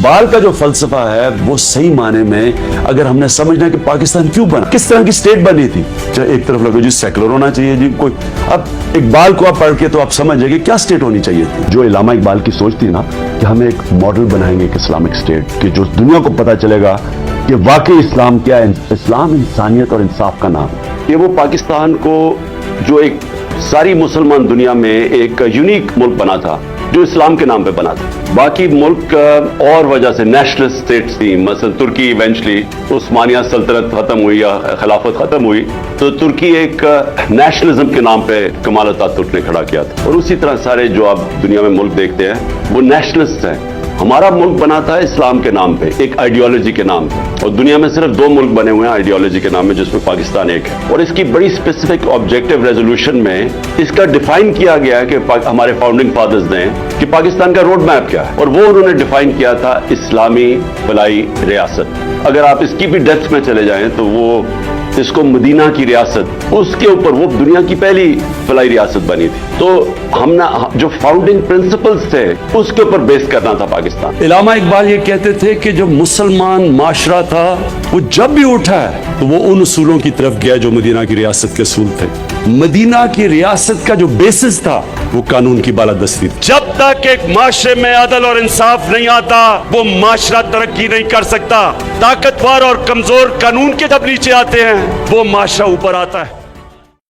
اقبال کا جو فلسفہ ہے وہ صحیح معنی میں اگر ہم نے سمجھنا ہے کہ پاکستان کیوں بنا, کس طرح کی سٹیٹ بنی تھی, چاہے ایک طرف لگو جی سیکولر ہونا چاہیے جی کوئی, اب اقبال کو آپ پڑھ کے تو آپ سمجھ جائیں گے کیا سٹیٹ ہونی چاہیے تھی. جو علامہ اقبال کی سوچ تھی نا کہ ہمیں ایک ماڈل بنائیں گے ایک اسلامک سٹیٹ کہ جو دنیا کو پتہ چلے گا کہ واقعی اسلام کیا ہے, اسلام انسانیت اور انصاف کا نام ہے. یہ وہ پاکستان کو جو ایک ساری مسلمان دنیا میں ایک یونیک ملک بنا تھا جو اسلام کے نام پہ بنا تھا. باقی ملک اور وجہ سے نیشنل سٹیٹس تھی, مثلا ترکی ایونچلی عثمانیہ سلطنت ختم ہوئی یا خلافت ختم ہوئی تو ترکی ایک نیشنلزم کے نام پہ کمال اتاتürk نے کھڑا کیا تھا. اور اسی طرح سارے جو آپ دنیا میں ملک دیکھتے ہیں وہ نیشنلسٹ ہیں. ہمارا ملک بنا تھا اسلام کے نام پہ, ایک آئیڈیالوجی کے نام پہ, اور دنیا میں صرف 2 ملک بنے ہوئے ہیں آئیڈیالوجی کے نام میں جس میں پاکستان ایک ہے. اور اس کی بڑی اسپیسیفک آبجیکٹو ریزولوشن میں اس کا ڈیفائن کیا گیا ہے کہ ہمارے فاؤنڈنگ فادرز نے کہ پاکستان کا روڈ میپ کیا ہے, اور وہ انہوں نے ڈیفائن کیا تھا اسلامی فلاحی ریاست. اگر آپ اس کی بھی ڈیپتھ میں چلے جائیں تو وہ اس کو مدینہ کی ریاست, اس کے اوپر وہ دنیا کی پہلی فلاحی ریاست بنی تھی. تو ہم نے جو فاؤنڈنگ پرنسپلز تھے اس کے اوپر بیس کرنا تھا پاکستان. علامہ اقبال یہ کہتے تھے کہ جو مسلمان معاشرہ تھا وہ جب بھی اٹھا ہے تو وہ ان اصولوں کی طرف گیا جو مدینہ کی ریاست کے اصول تھے. مدینہ کی ریاست کا جو بیسس تھا وہ قانون کی بالادستی تھی. جب تک ایک معاشرے میں عدل اور انصاف نہیں آتا وہ معاشرہ ترقی نہیں کر سکتا. طاقتور اور کمزور قانون کے جب نیچے آتے ہیں وہ معاشرہ اوپر آتا ہے.